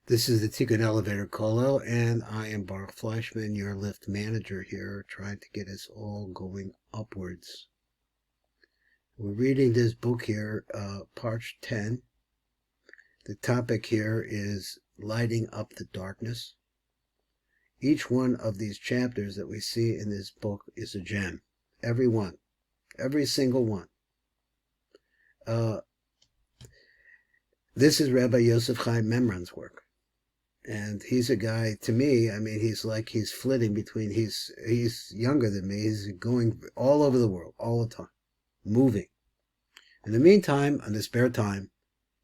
This is the Tikkun Elevator Kollel, and I am Baruch Fleischman, your lift manager here, trying to get us all going upwards. We're reading this book here, part 10. The topic here is lighting up the darkness. Each one of these chapters that we see in this book is a gem. Every one. Every single one. This is Rabbi Yosef Chaim MIMRAN's work. And he's a guy, to me, I mean, he's flitting between, he's younger than me. He's going all over the world, all the time, moving. In the meantime, on the spare time,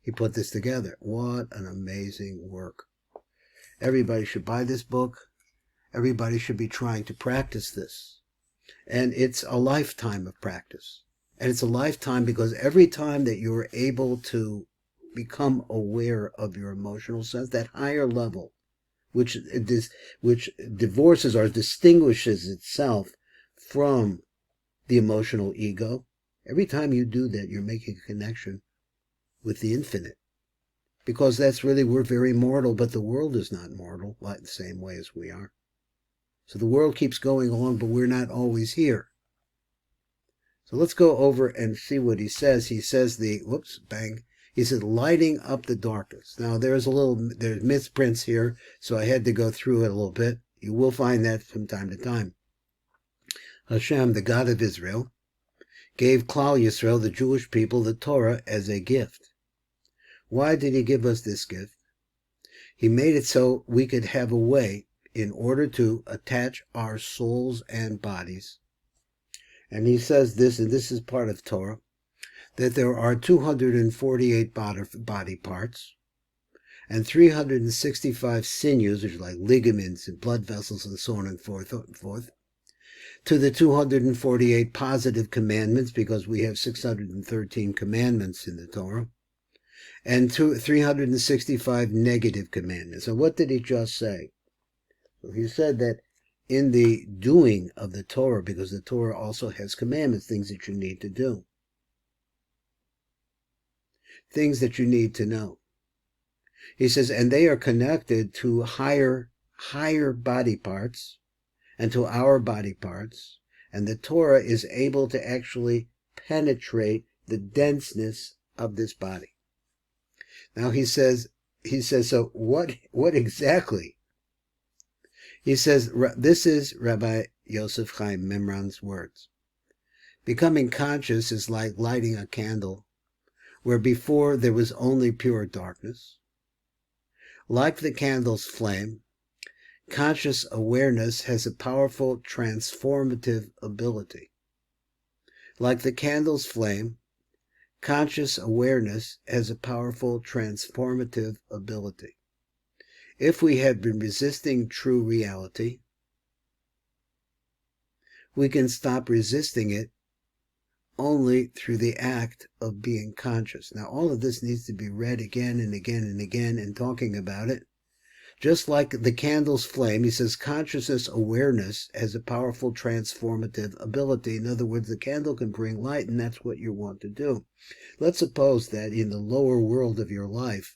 he put this together. What an amazing work. Everybody should buy this book. Everybody should be trying to practice this. And it's a lifetime of practice. And it's a lifetime because every time that you're able to become aware of your emotional sense, that higher level, which divorces or distinguishes itself from the emotional ego, every time you do that, you're making a connection with the infinite. Because that's really, we're very mortal, but the world is not mortal, like the same way as we are. So the world keeps going along, but we're not always here. So let's go over and see what he says. He says he said, lighting up the darkness. Now, there's misprints here, so I had to go through it a little bit. You will find that from time to time. Hashem, the God of Israel, gave Klal Yisrael, the Jewish people, the Torah as a gift. Why did he give us this gift? He made it so we could have a way in order to attach our souls and bodies. And he says this, and this is part of Torah, that there are 248 body parts and 365 sinews, which are like ligaments and blood vessels and so on and forth, to the 248 positive commandments, because we have 613 commandments in the Torah, and 365 negative commandments. And what did he just say? Well, he said that in the doing of the Torah, because the Torah also has commandments, things that you need to do, things that you need to know. He says, and they are connected to higher body parts and to our body parts. And the Torah is able to actually penetrate the denseness of this body. Now he says, so what exactly? He says, this is Rabbi Yosef Chaim MIMRAN's words. Becoming conscious is like lighting a candle where before there was only pure darkness. Like the candle's flame, conscious awareness has a powerful transformative ability. Like the candle's flame, conscious awareness has a powerful transformative ability. If we had been resisting true reality, we can stop resisting it only through the act of being conscious. Now, all of this needs to be read again and again and again and talking about it. Just like the candle's flame, he says consciousness awareness has a powerful transformative ability. In other words, the candle can bring light, and that's what you want to do. Let's suppose that in the lower world of your life,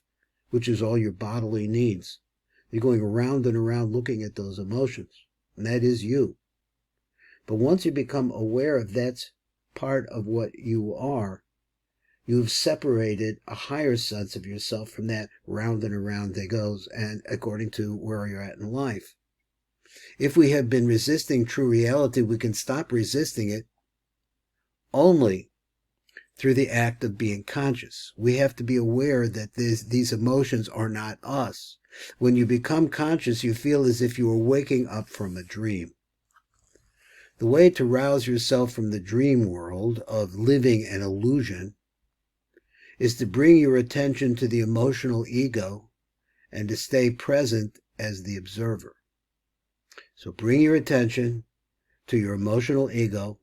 which is all your bodily needs, you're going around and around looking at those emotions, and that is you. But once you become aware of that's part of what you are, you've separated a higher sense of yourself from that round and around it goes, and according to where you're at in life. If we have been resisting true reality, we can stop resisting it only through the act of being conscious. We have to be aware that these emotions are not us. When you become conscious, you feel as if you are waking up from a dream. The way to rouse yourself from the dream world of living an illusion is to bring your attention to the emotional ego and to stay present as the observer. So bring your attention to your emotional ego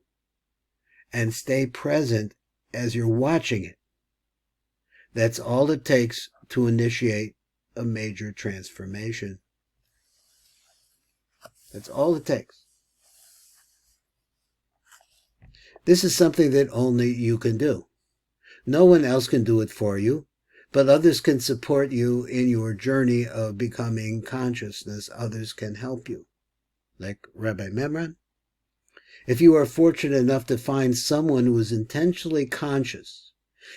and stay present as you're watching it. That's all it takes to initiate a major transformation. That's all it takes. This is something that only you can do. No one else can do it for you, But others can support you in your journey of becoming consciousness. Others can help you, like Rabbi MIMRAN. If you are fortunate enough to find someone who is intentionally conscious,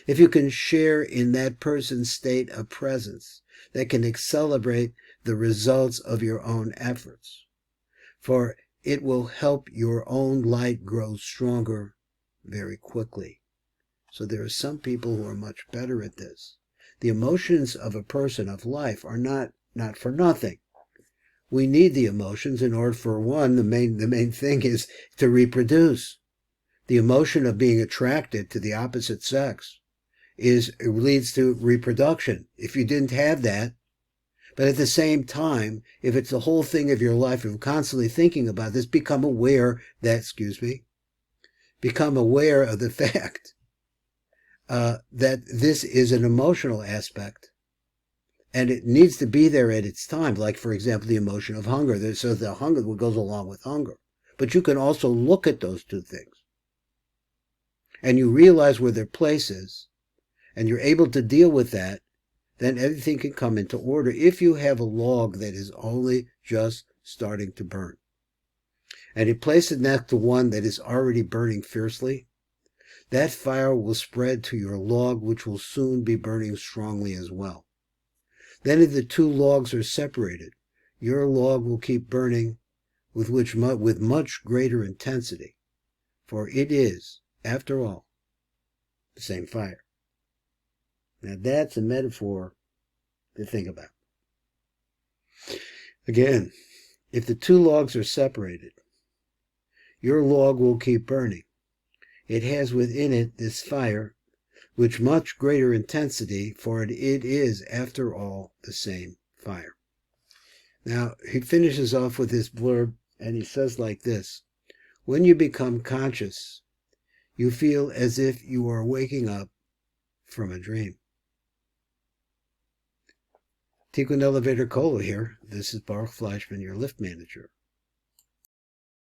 if you can share in that person's state of presence, that can accelerate the results of your own efforts, for it will help your own light grow stronger very quickly. So there are some people who are much better at this. The emotions of a person, of life, are not for nothing. We need the emotions in order, for one, the main thing is to reproduce. The emotion of being attracted to the opposite sex leads to reproduction. If you didn't have that, but at the same time, if it's the whole thing of your life, you're constantly thinking about this, become aware of the fact that this is an emotional aspect, and it needs to be there at its time. Like, for example, the emotion of hunger. So the hunger goes along with hunger. But you can also look at those two things, and you realize where their place is, and you're able to deal with that, then everything can come into order if you have a log that is only just starting to burn. And you place it next to one that is already burning fiercely, that fire will spread to your log, which will soon be burning strongly as well. Then if the two logs are separated, your log will keep burning with much greater intensity, for it is, after all, the same fire. Now that's a metaphor to think about. Again, if the two logs are separated, your log will keep burning. It has within it this fire, with much greater intensity, for it is, after all, the same fire. Now, he finishes off with this blurb, and he says like this: when you become conscious, you feel as if you are waking up from a dream. Tikkun Elevator Kolo here. This is Baruch Fleischman, your lift manager.